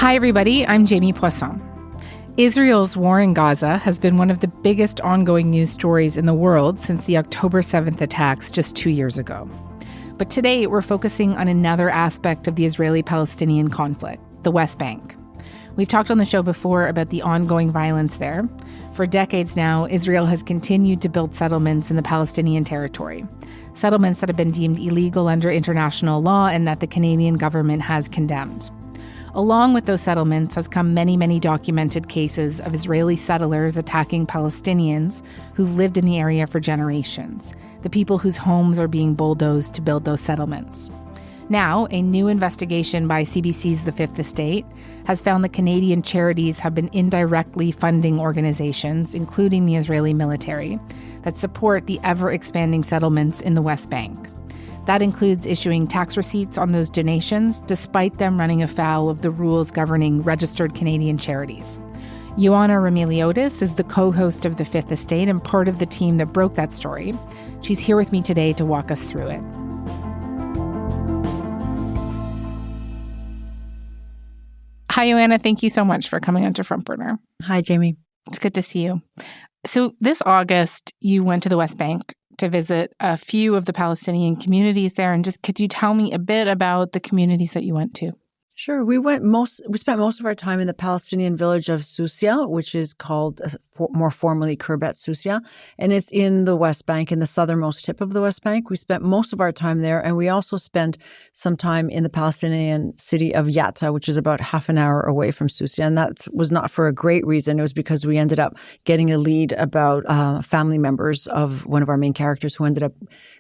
Hi, everybody. I'm Jamie Poisson. Israel's war in Gaza has been one of the biggest ongoing news stories in the world since the October 7th attacks just 2 years ago. But today, we're focusing on another aspect of the Israeli-Palestinian conflict, the West Bank. We've talked on the show before about the ongoing violence there. For decades now, Israel has continued to build settlements in the Palestinian territory, settlements that have been deemed illegal under international law and that the Canadian government has condemned. Along with those settlements has come many, many documented cases of Israeli settlers attacking Palestinians who've lived in the area for generations, the people whose homes are being bulldozed to build those settlements. Now, a new investigation by CBC's The Fifth Estate has found that Canadian charities have been indirectly funding organizations, including the Israeli military, that support the ever-expanding settlements in the West Bank. That includes issuing tax receipts on those donations, despite them running afoul of the rules governing registered Canadian charities. Ioana Remiliotis is the co-host of The Fifth Estate and part of the team that broke that story. She's here with me today to walk us through it. Hi, Ioana. Thank you so much for coming onto Front Burner. Hi, Jamie. It's good to see you. So this August, you went to the West Bank to visit a few of the Palestinian communities there. And just could you tell me a bit about the communities that you went to? Sure. We spent most of our time in the Palestinian village of Susia, which is called more formally Kirbet Susia, and it's in the West Bank, in the southernmost tip of the West Bank. We spent most of our time there, and we also spent some time in the Palestinian city of Yatta, which is about half an hour away from Susia, and that was not for a great reason. It was because we ended up getting a lead about family members of one of our main characters who ended up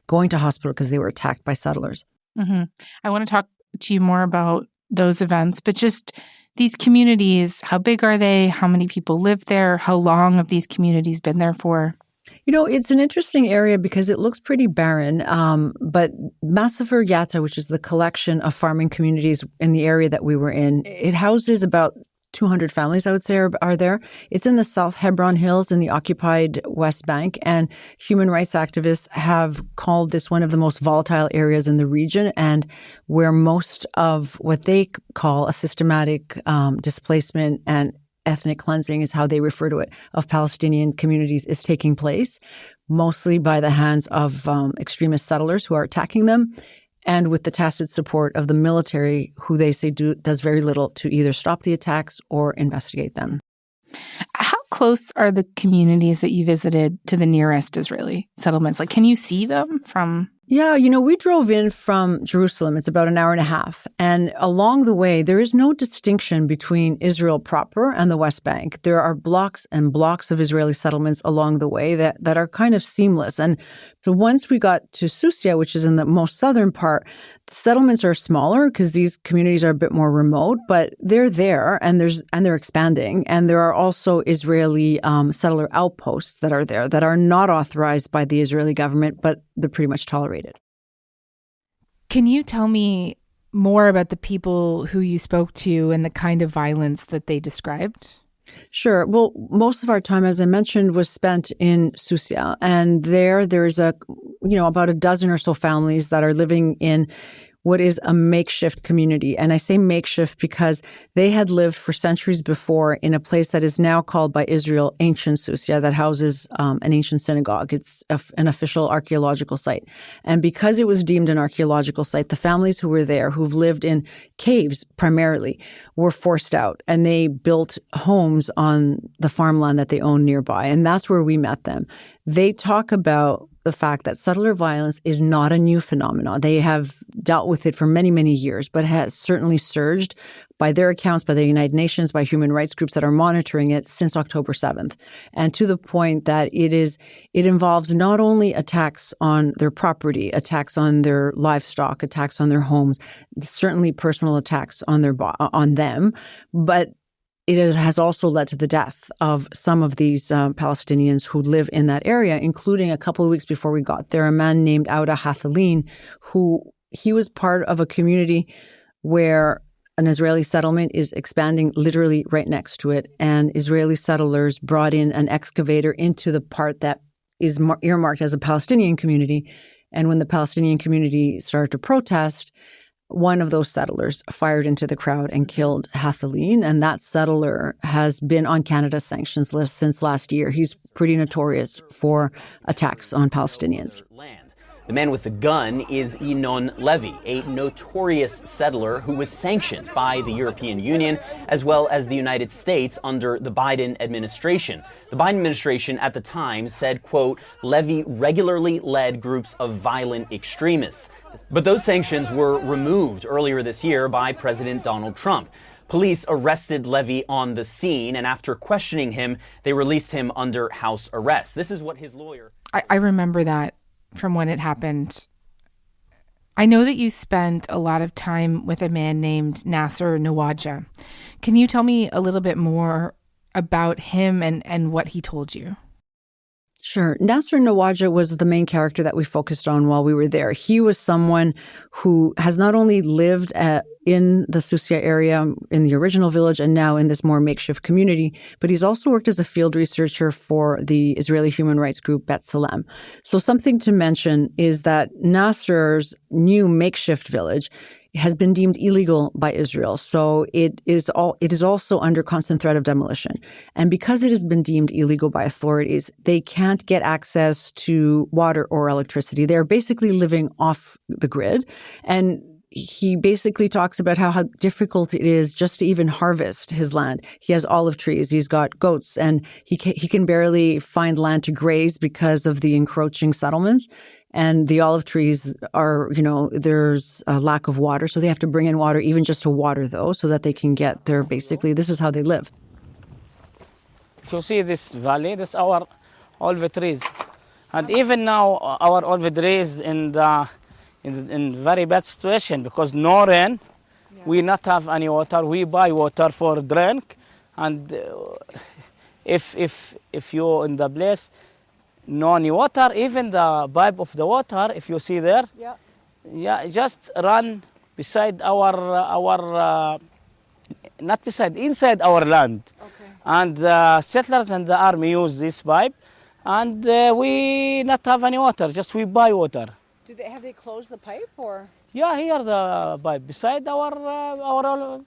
going to hospital because they were attacked by settlers. Mm-hmm. I want to talk to you more about those events, but just these communities, how big are they? How many people live there? How long have these communities been there for? You know, it's an interesting area because it looks pretty barren, but Masafer Yatta, which is the collection of farming communities in the area that we were in, it houses about 200 families, I would say, are there. It's in the South Hebron Hills in the occupied West Bank, and human rights activists have called this one of the most volatile areas in the region and where most of what they call a systematic displacement and ethnic cleansing is how they refer to it, of Palestinian communities is taking place, mostly by the hands of extremist settlers who are attacking them, and with the tacit support of the military, who they say does very little to either stop the attacks or investigate them. How close are the communities that you visited to the nearest Israeli settlements? Like, can you see them from? Yeah, you know, we drove in from Jerusalem. It's about an hour and a half. And along the way, there is no distinction between Israel proper and the West Bank. There are blocks and blocks of Israeli settlements along the way that are kind of seamless. And so once we got to Susia, which is in the most southern part, the settlements are smaller because these communities are a bit more remote, but they're there and they're expanding. And there are also Israeli settler outposts that are there that are not authorized by the Israeli government, but they're pretty much tolerated. Can you tell me more about the people who you spoke to and the kind of violence that they described? Sure. Well, most of our time, as I mentioned, was spent in Susia, and there's about a dozen or so families that are living in what is a makeshift community. And I say makeshift because they had lived for centuries before in a place that is now called by Israel Ancient Susia, that houses an ancient synagogue. It's an official archaeological site. And because it was deemed an archaeological site, the families who were there, who've lived in caves primarily, were forced out. And they built homes on the farmland that they own nearby. And that's where we met them. They talk about the fact that settler violence is not a new phenomenon. They have dealt with it for many, many years, but has certainly surged by their accounts, by the United Nations, by human rights groups that are monitoring it since October 7th. And to the point that it involves not only attacks on their property, attacks on their livestock, attacks on their homes, certainly personal attacks on them, but it has also led to the death of some of these Palestinians who live in that area, including a couple of weeks before we got there, a man named Auda Hathalin, he was part of a community where an Israeli settlement is expanding literally right next to it. And Israeli settlers brought in an excavator into the part that is earmarked as a Palestinian community. And when the Palestinian community started to protest, one of those settlers fired into the crowd and killed Hathaleen. And that settler has been on Canada's sanctions list since last year. He's pretty notorious for attacks on Palestinians. The man with the gun is Inon Levy, a notorious settler who was sanctioned by the European Union as well as the United States under the Biden administration. The Biden administration at the time said, quote, Levy regularly led groups of violent extremists. But those sanctions were removed earlier this year by President Donald Trump. Police arrested Levy on the scene, and after questioning him, they released him under house arrest. This is what his lawyer... I remember that from when it happened. I know that you spent a lot of time with a man named Nasser Nawaja. Can you tell me a little bit more about him and what he told you? Sure. Nasser Nawaja was the main character that we focused on while we were there. He was someone who has not only lived in the Susia area, in the original village, and now in this more makeshift community, but he's also worked as a field researcher for the Israeli human rights group B'Tselem. So something to mention is that Nasser's new makeshift village has been deemed illegal by Israel. So it is also under constant threat of demolition. And because it has been deemed illegal by authorities, they can't get access to water or electricity. They're basically living off the grid. And he basically talks about how difficult it is just to even harvest his land. He has olive trees, he's got goats, and he can barely find land to graze because of the encroaching settlements. And the olive trees are, there's a lack of water. So they have to bring in water even just to water those so that they can get their, basically, this is how they live. If you see this valley, this is our olive trees. And even now, our olive trees in very bad situation because no rain. Yeah. We not have any water. We buy water for drink. And if you in the place, no any water, even the pipe of the water, if you see there, just run beside our not beside, inside our land. Okay. And the settlers and the army use this pipe, and we not have any water, just we buy water. Have they closed the pipe or? Yeah, here the pipe beside our.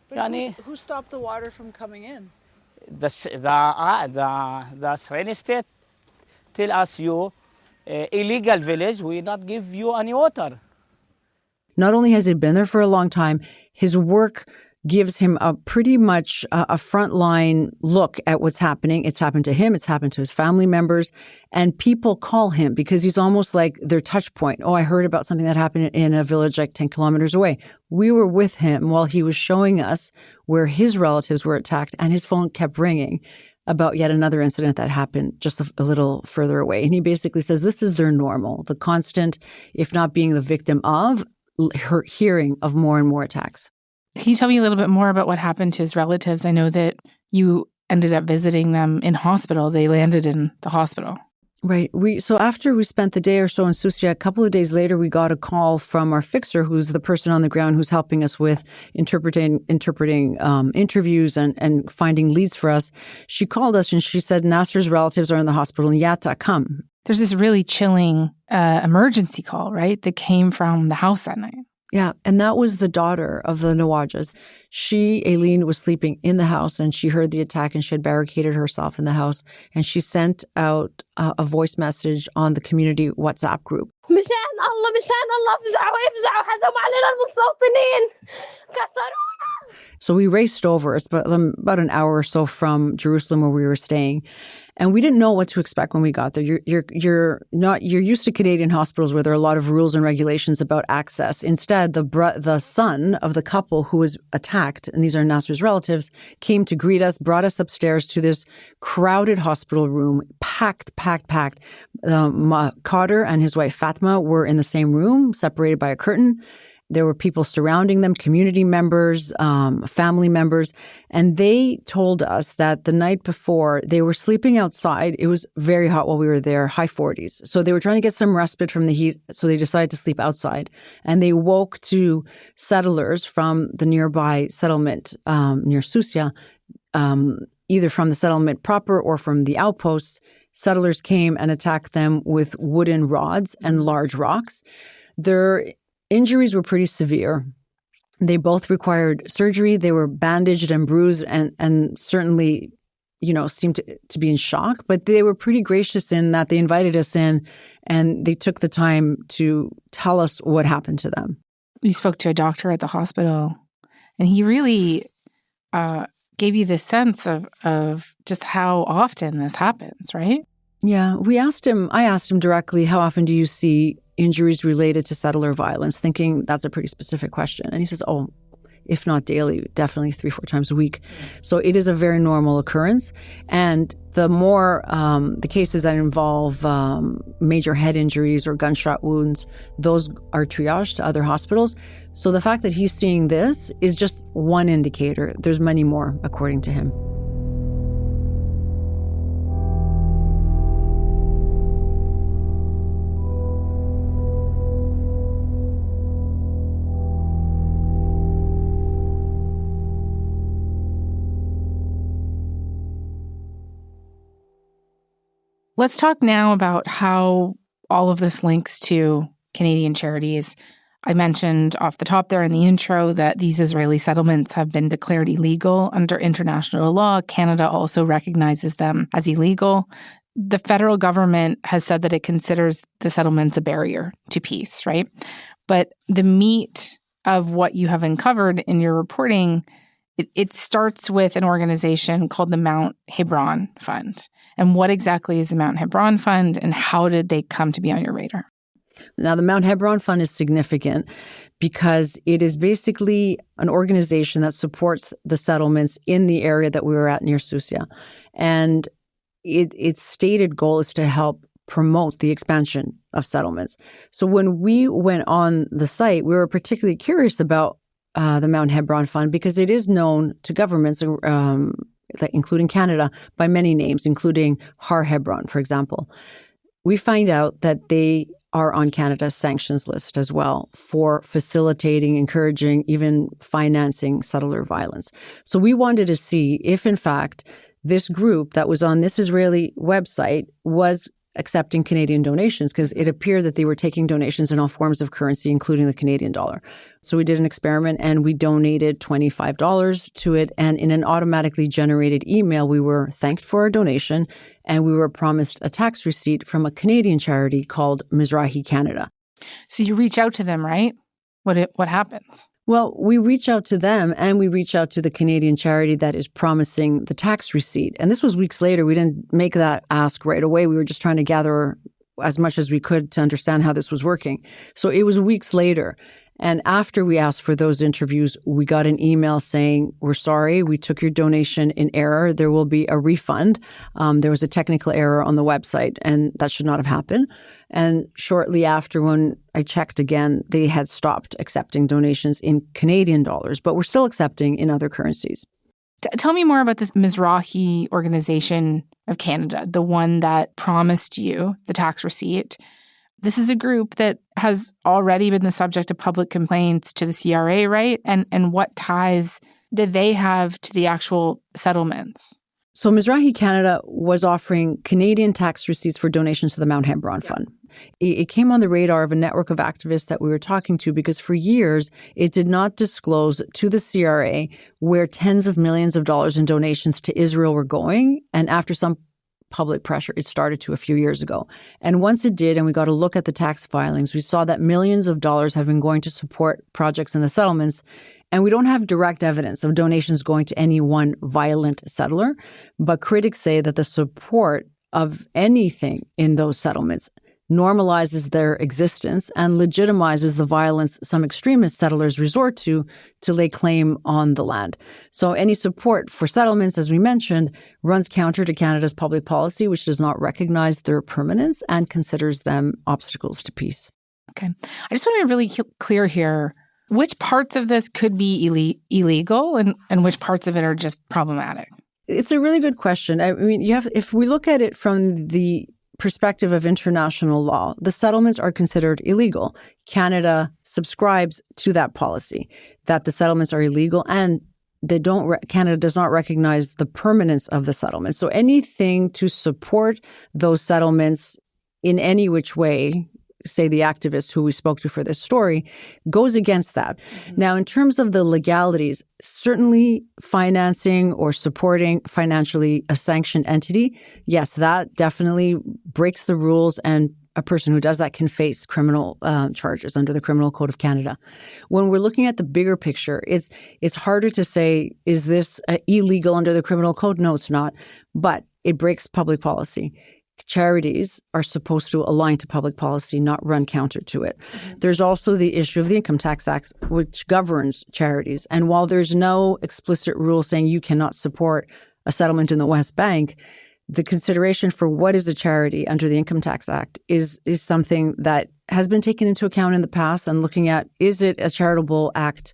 But who stopped the water from coming in? The Israeli state tell us you illegal village, we not give you any water. Not only has he been there for a long time, his work gives him a pretty much a frontline look at what's happening. It's happened to him. It's happened to his family members. And people call him because he's almost like their touch point. Oh, I heard about something that happened in a village like 10 kilometers away. We were with him while he was showing us where his relatives were attacked, and his phone kept ringing about yet another incident that happened just a little further away. And he basically says this is their normal, the constant, if not being the victim of, hearing of more and more attacks. Can you tell me a little bit more about what happened to his relatives? I know that you ended up visiting them in hospital. They landed in the hospital. Right. So after we spent the day or so in Susia, a couple of days later, we got a call from our fixer, who's the person on the ground who's helping us with interpreting interviews and finding leads for us. She called us and she said, Nasser's relatives are in the hospital in Yatta, come. There's this really chilling emergency call, right, that came from the house that night. Yeah, and that was the daughter of the Nawajas. She, Aileen, was sleeping in the house and she heard the attack and she had barricaded herself in the house. And she sent out a voice message on the community WhatsApp group. So we raced over. It's about an hour or so from Jerusalem where we were staying. And we didn't know what to expect when we got there. You're used to Canadian hospitals where there are a lot of rules and regulations about access. Instead, the son of the couple who was attacked, and these are Nasser's relatives, came to greet us, brought us upstairs to this crowded hospital room, packed. Carter and his wife Fatma were in the same room, separated by a curtain. There were people surrounding them, community members, family members, and they told us that the night before they were sleeping outside. It was very hot while we were there, high 40s. So they were trying to get some respite from the heat, so they decided to sleep outside. And they woke to settlers from the nearby settlement near Susia, either from the settlement proper or from the outposts. Settlers came and attacked them with wooden rods and large rocks. Their injuries were pretty severe. They both required surgery. They were bandaged and bruised and certainly, seemed to be in shock. But they were pretty gracious in that they invited us in and they took the time to tell us what happened to them. You spoke to a doctor at the hospital, and he really gave you this sense of just how often this happens, right? Yeah, I asked him directly, how often do you see injuries related to settler violence, thinking that's a pretty specific question. And he says, if not daily, definitely 3-4 times a week. So it is a very normal occurrence. And the more the cases that involve major head injuries or gunshot wounds, those are triaged to other hospitals. So the fact that he's seeing this is just one indicator. There's many more, according to him. Let's talk now about how all of this links to Canadian charities. I mentioned off the top there in the intro that these Israeli settlements have been declared illegal under international law. Canada also recognizes them as illegal. The federal government has said that it considers the settlements a barrier to peace, right? But the meat of what you have uncovered in your reporting, it starts with an organization called the Mount Hebron Fund. And what exactly is the Mount Hebron Fund, and how did they come to be on your radar? Now, the Mount Hebron Fund is significant because it is basically an organization that supports the settlements in the area that we were at near Susia. And its stated goal is to help promote the expansion of settlements. So when we went on the site, we were particularly curious about the Mount Hebron Fund because it is known to governments, including Canada, by many names, including Har Hebron, for example. We find out that they are on Canada's sanctions list as well for facilitating, encouraging, even financing settler violence. So we wanted to see if, in fact, this group that was on this Israeli website was accepting Canadian donations, because it appeared that they were taking donations in all forms of currency, including the Canadian dollar. So we did an experiment and we donated $25 to it. And in an automatically generated email, we were thanked for our donation and we were promised a tax receipt from a Canadian charity called Mizrahi Canada. So you reach out to them, right? What happens? Well, we reach out to them and we reach out to the Canadian charity that is promising the tax receipt. And this was weeks later. We didn't make that ask right away. We were just trying to gather as much as we could to understand how this was working. So it was weeks later. And after we asked for those interviews, we got an email saying, we're sorry, we took your donation in error. There will be a refund. There was a technical error on the website and that should not have happened. And shortly after, when I checked again, they had stopped accepting donations in Canadian dollars, but we're still accepting in other currencies. Tell me more about this Mizrahi organization of Canada, the one that promised you the tax receipt. This is a group that has already been the subject of public complaints to the CRA, right? And what ties did they have to the actual settlements? So Mizrahi Canada was offering Canadian tax receipts for donations to the Mount Hebron Fund. It came on the radar of a network of activists that we were talking to because for years, it did not disclose to the CRA where tens of millions of dollars in donations to Israel were going. And after some public pressure, it started to a few years ago. And once it did, and we got a look at the tax filings, we saw that millions of dollars have been going to support projects in the settlements. And we don't have direct evidence of donations going to any one violent settler. But critics say that the support of anything in those settlements normalizes their existence and legitimizes the violence some extremist settlers resort to lay claim on the land. So any support for settlements, as we mentioned, runs counter to Canada's public policy, which does not recognize their permanence and considers them obstacles to peace. Okay. I just want to be really clear here. Which parts of this could be illegal and which parts of it are just problematic? It's a really good question. I mean, if we look at it from the perspective of international law, the settlements are considered illegal. Canada subscribes to that policy that the settlements are illegal, and Canada does not recognize the permanence of the settlements. So anything to support those settlements in any which way say the activist who we spoke to for this story, goes against that. Now, in terms of the legalities, certainly financing or supporting financially a sanctioned entity, yes, that definitely breaks the rules, and a person who does that can face criminal charges under the Criminal Code of Canada. When we're looking at the bigger picture, it's harder to say, is this illegal under the Criminal Code? No, it's not. But it breaks public policy. Charities are supposed to align to public policy, not run counter to it. There's also the issue of the Income Tax Act, which governs charities. And while there's no explicit rule saying you cannot support a settlement in the West Bank, the consideration for what is a charity under the Income Tax Act is something that has been taken into account in the past, and looking at, is it a charitable act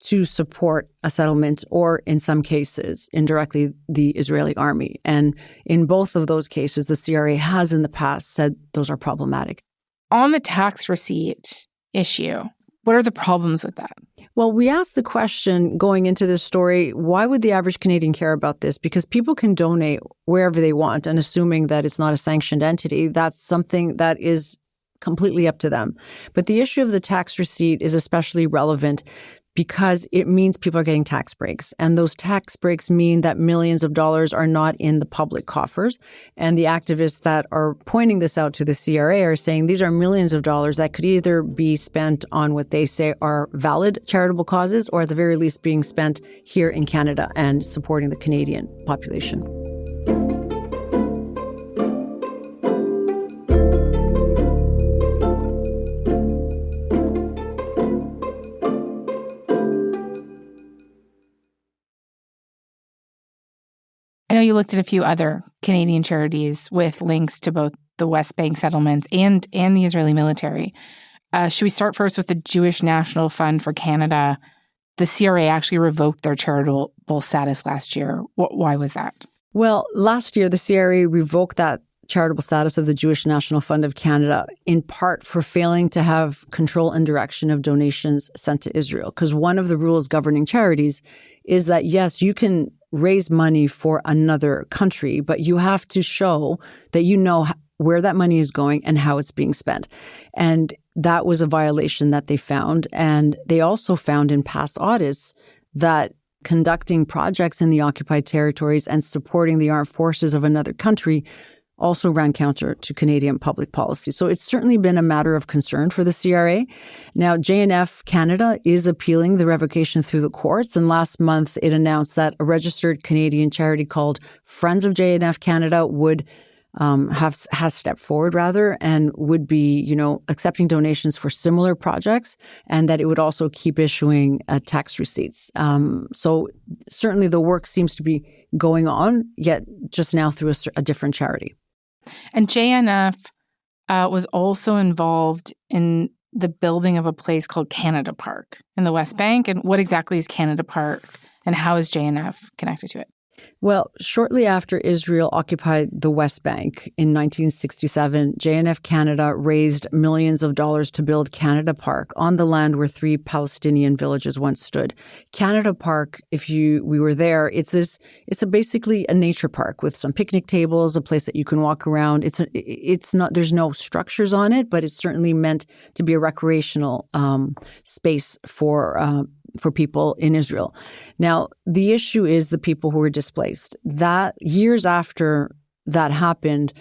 to support a settlement, or in some cases, indirectly, the Israeli army. And in both of those cases, the CRA has in the past said those are problematic. On the tax receipt issue, what are the problems with that? Well, we asked the question going into this story, why would the average Canadian care about this? Because people can donate wherever they want, and assuming that it's not a sanctioned entity, that's something that is completely up to them. But the issue of the tax receipt is especially relevant because it means people are getting tax breaks. And those tax breaks mean that millions of dollars are not in the public coffers. And the activists that are pointing this out to the CRA are saying these are millions of dollars that could either be spent on what they say are valid charitable causes, or at the very least being spent here in Canada and supporting the Canadian population. I know you looked at a few other Canadian charities with links to both the West Bank settlements and the Israeli military. Should we start first with the Jewish National Fund for Canada? The CRA actually revoked their charitable status last year. Why was that? Well, last year, the CRA revoked that charitable status of the Jewish National Fund of Canada, in part for failing to have control and direction of donations sent to Israel. Because one of the rules governing charities is that, yes, you can raise money for another country, but you have to show that you know where that money is going and how it's being spent. And that was a violation that they found. And they also found in past audits that conducting projects in the occupied territories and supporting the armed forces of another country also ran counter to Canadian public policy. So it's certainly been a matter of concern for the CRA. Now, JNF Canada is appealing the revocation through the courts. And last month, it announced that a registered Canadian charity called Friends of JNF Canada would has stepped forward and would be, accepting donations for similar projects, and that it would also keep issuing tax receipts. So certainly the work seems to be going on, yet just now through a different charity. And JNF was also involved in the building of a place called Canada Park in the West Bank. And what exactly is Canada Park, and how is JNF connected to it? Well, shortly after Israel occupied the West Bank in 1967, JNF Canada raised millions of dollars to build Canada Park on the land where 3 Palestinian villages once stood. Canada Park, we were there, it's basically a nature park with some picnic tables, a place that you can walk around. It's not, there's no structures on it, but it's certainly meant to be a recreational space for people in Israel. Now, the issue is the people who were displaced. That years after that happened,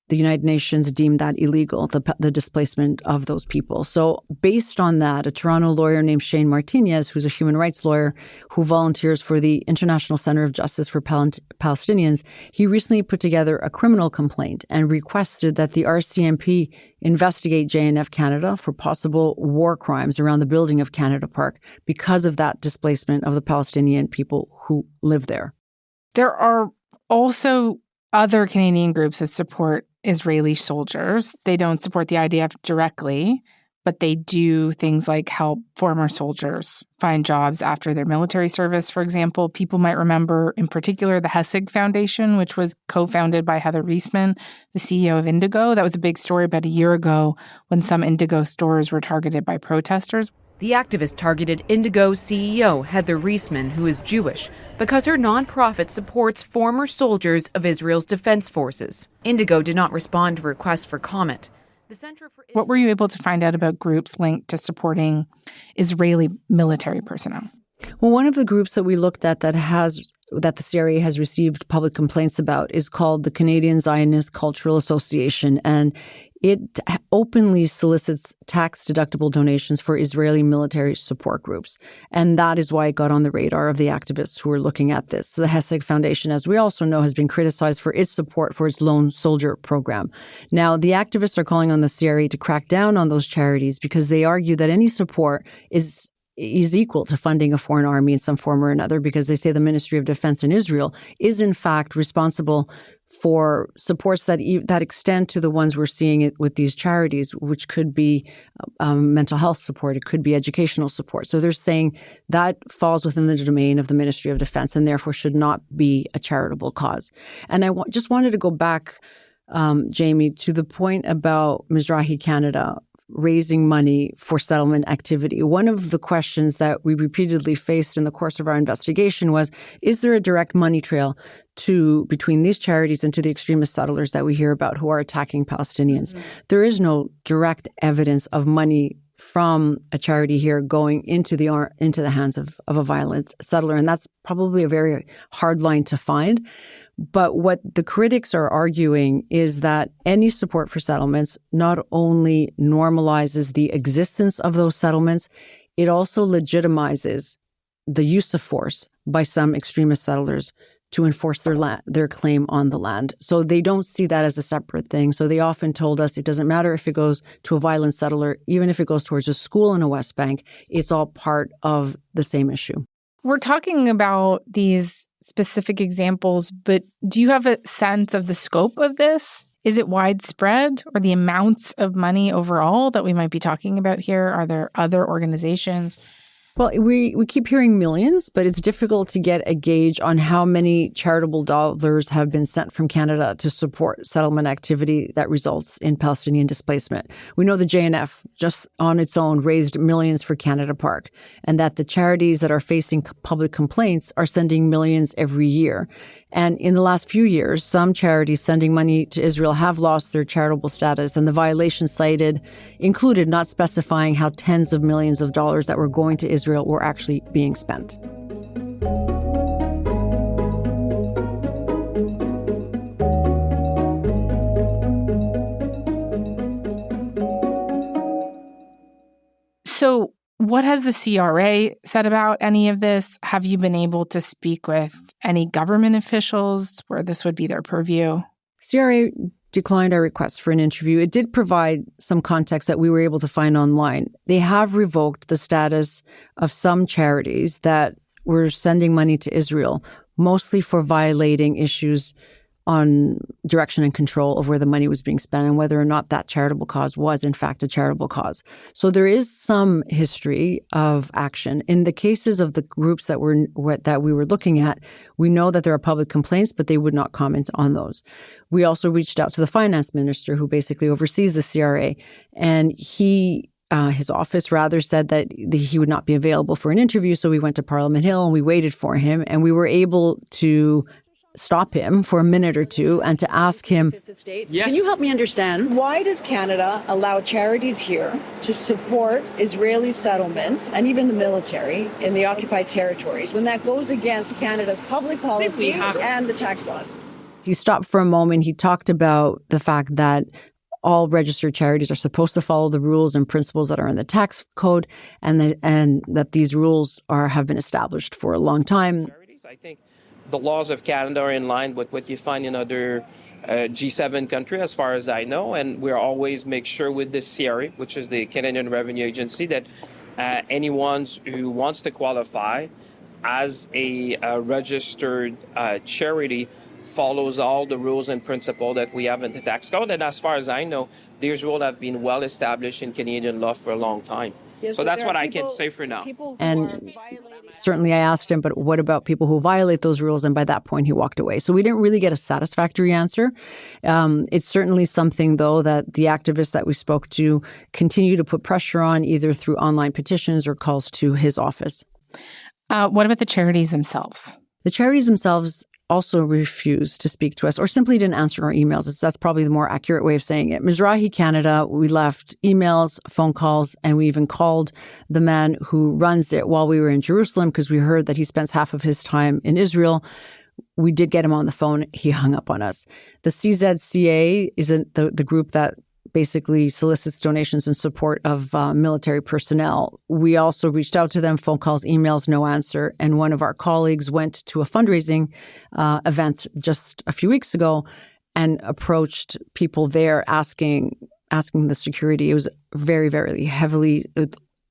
the United Nations deemed that illegal, the displacement of those people. So based on that, a Toronto lawyer named Shane Martinez, who's a human rights lawyer who volunteers for the International Center of Justice for Palestinians, he recently put together a criminal complaint and requested that the RCMP investigate JNF Canada for possible war crimes around the building of Canada Park because of that displacement of the Palestinian people who live there. There are also other Canadian groups that support Israeli soldiers. They don't support the IDF directly, but they do things like help former soldiers find jobs after their military service, for example. People might remember, in particular, the Hessig Foundation, which was co-founded by Heather Reisman, the CEO of Indigo. That was a big story about a year ago when some Indigo stores were targeted by protesters. The activist targeted Indigo's CEO, Heather Reisman, who is Jewish, because her nonprofit supports former soldiers of Israel's defense forces. Indigo did not respond to requests for comment. What were you able to find out about groups linked to supporting Israeli military personnel? Well, one of the groups that we looked at that the CRA has received public complaints about is called the Canadian Zionist Cultural Association, and it openly solicits tax-deductible donations for Israeli military support groups. And that is why it got on the radar of the activists who are looking at this. So the Hesed Foundation, as we also know, has been criticized for its support for its lone soldier program. Now, the activists are calling on the CRA to crack down on those charities because they argue that any support is equal to funding a foreign army in some form or another, because they say the Ministry of Defense in Israel is in fact responsible for supports that extend to the ones we're seeing it with these charities, which could be mental health support, it could be educational support. So they're saying that falls within the domain of the Ministry of Defense and therefore should not be a charitable cause. And I just wanted to go back, Jamie, to the point about Mizrahi Canada raising money for settlement activity. One of the questions that we repeatedly faced in the course of our investigation was, is there a direct money trail between these charities and to the extremist settlers that we hear about who are attacking Palestinians? Mm-hmm. There is no direct evidence of money from a charity here going into the hands of a violent settler. And that's probably a very hard line to find. But what the critics are arguing is that any support for settlements not only normalizes the existence of those settlements, it also legitimizes the use of force by some extremist settlers to enforce their claim on the land. So they don't see that as a separate thing. So they often told us it doesn't matter if it goes to a violent settler, even if it goes towards a school in the West Bank, it's all part of the same issue. We're talking about these specific examples, but do you have a sense of the scope of this? Is it widespread, or the amounts of money overall that we might be talking about here? Are there other organizations? Well, we keep hearing millions, but it's difficult to get a gauge on how many charitable dollars have been sent from Canada to support settlement activity that results in Palestinian displacement. We know the JNF just on its own raised millions for Canada Park, and that the charities that are facing public complaints are sending millions every year. And in the last few years, some charities sending money to Israel have lost their charitable status, and the violations cited included not specifying how tens of millions of dollars that were going to Israel were actually being spent. So what has the CRA said about any of this? Have you been able to speak with any government officials where this would be their purview? CRA declined our request for an interview. It did provide some context that we were able to find online. They have revoked the status of some charities that were sending money to Israel, mostly for violating issues on direction and control of where the money was being spent and whether or not that charitable cause was in fact a charitable cause. So there is some history of action. In the cases of the groups that we were looking at, we know that there are public complaints, but they would not comment on those. We also reached out to the finance minister, who basically oversees the CRA, and his office rather said that he would not be available for an interview. So we went to Parliament Hill and we waited for him, and we were able to stop him for a minute or two and to ask him, yes. Can you help me understand, why does Canada allow charities here to support Israeli settlements and even the military in the occupied territories when that goes against Canada's public policy and the tax laws? He stopped for a moment. He talked about the fact that all registered charities are supposed to follow the rules and principles that are in the tax code, and that these rules have been established for a long time. I think the laws of Canada are in line with what you find in other G7 countries, as far as I know, and we always make sure with the CRA, which is the Canadian Revenue Agency, that anyone who wants to qualify as a registered charity follows all the rules and principles that we have in the tax code. And as far as I know, these rules have been well established in Canadian law for a long time. Yes, so that's what I can say for now. And certainly I asked him, but what about people who violate those rules? And by that point, he walked away. So we didn't really get a satisfactory answer. It's certainly something, though, that the activists that we spoke to continue to put pressure on, either through online petitions or calls to his office. What about the charities themselves? The charities themselves also refused to speak to us, or simply didn't answer our emails. That's probably the more accurate way of saying it. Mizrahi Canada, we left emails, phone calls, and we even called the man who runs it while we were in Jerusalem because we heard that he spends half of his time in Israel. We did get him on the phone. He hung up on us. The CZCA is the group that basically solicits donations in support of military personnel. We also reached out to them, phone calls, emails, no answer. And one of our colleagues went to a fundraising event just a few weeks ago and approached people there asking the security. It was very, very heavily,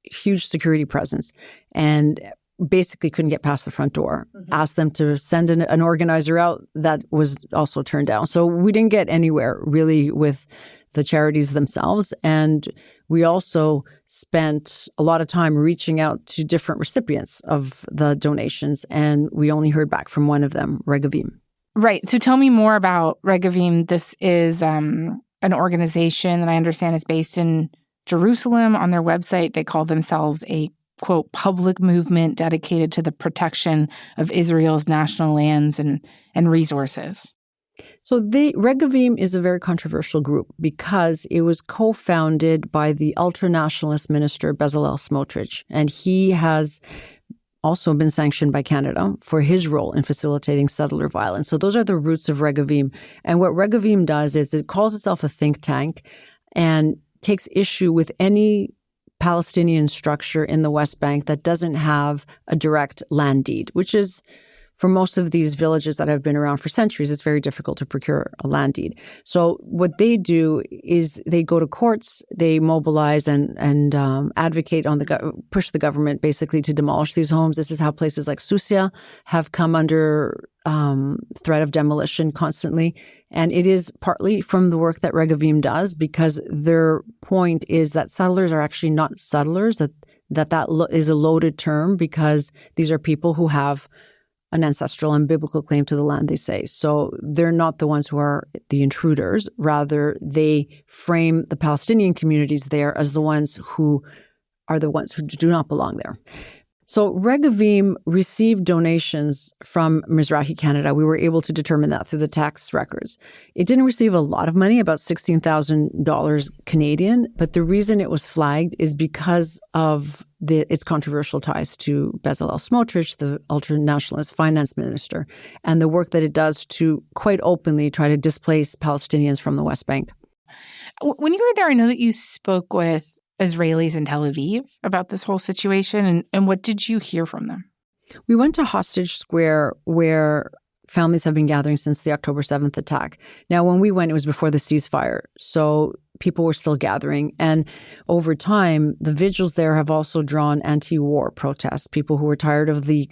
huge security presence. And basically couldn't get past the front door. Asked them to send an organizer out. That was also turned down. So we didn't get anywhere really with the charities themselves. And we also spent a lot of time reaching out to different recipients of the donations. And we only heard back from one of them, Regavim. Right. So tell me more about Regavim. This is an organization that I understand is based in Jerusalem. On their website, they call themselves a, quote, public movement dedicated to the protection of Israel's national lands and resources. So Regavim is a very controversial group because it was co-founded by the ultra-nationalist minister Bezalel Smotrich, and he has also been sanctioned by Canada for his role in facilitating settler violence. So those are the roots of Regavim. And what Regavim does is it calls itself a think tank and takes issue with any Palestinian structure in the West Bank that doesn't have a direct land deed, which is, for most of these villages that have been around for centuries, it's very difficult to procure a land deed. So what they do is they go to courts, they mobilize and advocate on push the government basically to demolish these homes. This is how places like Susia have come under threat of demolition constantly. And it is partly from the work that Regavim does, because their point is that settlers are actually not settlers, that is a loaded term, because these are people who have an ancestral and biblical claim to the land, they say. So they're not the ones who are the intruders. Rather, they frame the Palestinian communities there as the ones who are the ones who do not belong there. So Regavim received donations from Mizrahi Canada. We were able to determine that through the tax records. It didn't receive a lot of money, about $16,000 Canadian, but the reason it was flagged is because of its controversial ties to Bezalel Smotrich, the ultra-nationalist finance minister, and the work that it does to quite openly try to displace Palestinians from the West Bank. When you were there, I know that you spoke with Israelis in Tel Aviv about this whole situation, and what did you hear from them? We went to Hostage Square, where families have been gathering since the October 7th attack. Now, when we went, it was before the ceasefire, so people were still gathering. And over time, the vigils there have also drawn anti-war protests, people who were tired of the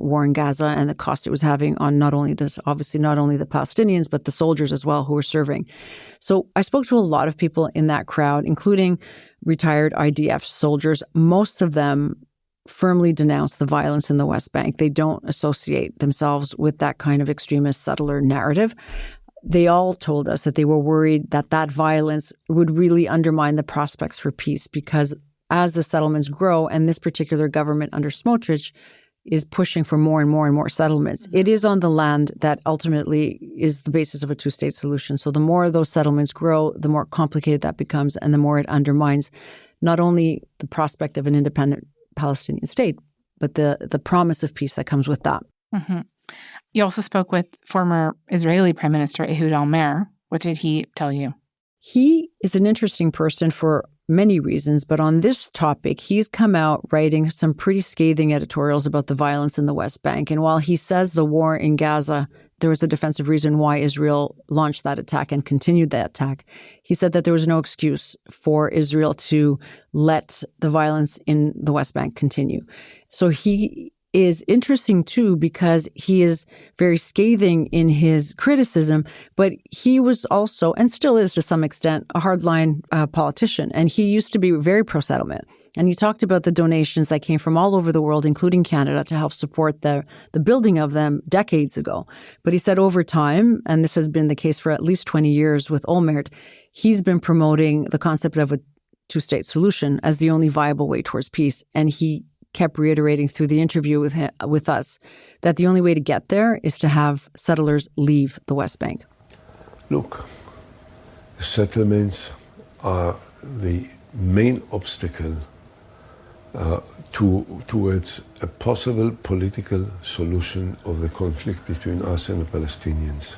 war in Gaza and the cost it was having on not only the Palestinians, but the soldiers as well who were serving. So I spoke to a lot of people in that crowd, including retired IDF soldiers. Most of them firmly denounce the violence in the West Bank. They don't associate themselves with that kind of extremist settler narrative. They all told us that they were worried that violence would really undermine the prospects for peace, because as the settlements grow, and this particular government under Smotrich is pushing for more and more and more settlements, it is on the land that ultimately is the basis of a two-state solution. So the more those settlements grow, the more complicated that becomes, and the more it undermines not only the prospect of an independent Palestinian state, but the promise of peace that comes with that. Mm-hmm. You also spoke with former Israeli Prime Minister Ehud Olmert. What did he tell you? He is an interesting person for many reasons, but on this topic, he's come out writing some pretty scathing editorials about the violence in the West Bank. And while he says the war in Gaza, there was a defensive reason why Israel launched that attack and continued that attack, he said that there was no excuse for Israel to let the violence in the West Bank continue. So he is interesting too, because he is very scathing in his criticism, but he was also, and still is to some extent, a hardline politician. And he used to be very pro-settlement. And he talked about the donations that came from all over the world, including Canada, to help support the building of them decades ago. But he said over time, and this has been the case for at least 20 years with Olmert, he's been promoting the concept of a two-state solution as the only viable way towards peace. And he kept reiterating through the interview with us that the only way to get there is to have settlers leave the West Bank. Look, the settlements are the main obstacle towards a possible political solution of the conflict between us and the Palestinians.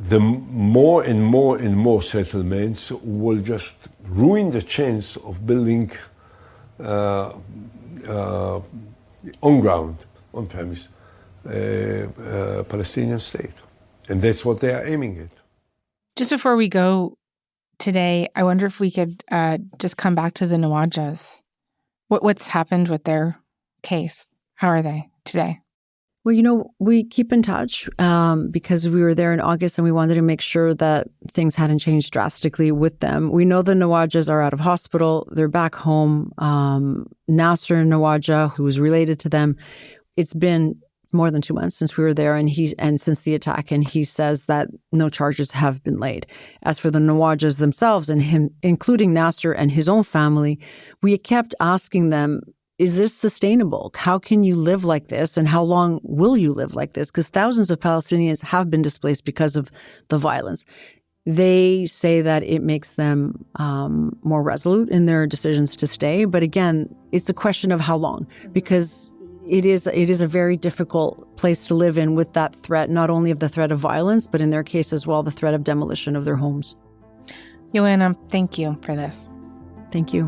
The more and more and more settlements will just ruin the chance of building on ground, on premise, a Palestinian state. And that's what they are aiming at. Just before we go today, I wonder if we could just come back to the Nawajas. What's happened with their case? How are they today? Well, we keep in touch because we were there in August and we wanted to make sure that things hadn't changed drastically with them. We know the Nawajas are out of hospital. They're back home. Nasser Nawaja, who was related to them, it's been more than 2 months since we were there and since the attack, and he says that no charges have been laid. As for the Nawajas themselves and him, including Nasser and his own family, we kept asking them, is this sustainable? How can you live like this? And how long will you live like this? Because thousands of Palestinians have been displaced because of the violence. They say that it makes them more resolute in their decisions to stay. But again, it's a question of how long, because it is a very difficult place to live in with that threat, not only of the threat of violence, but in their case as well, the threat of demolition of their homes. Joanna, thank you for this. Thank you.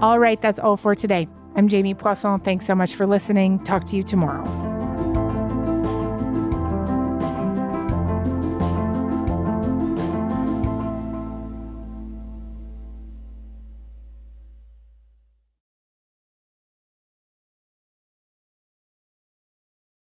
All right, that's all for today. I'm Jamie Poisson. Thanks so much for listening. Talk to you tomorrow.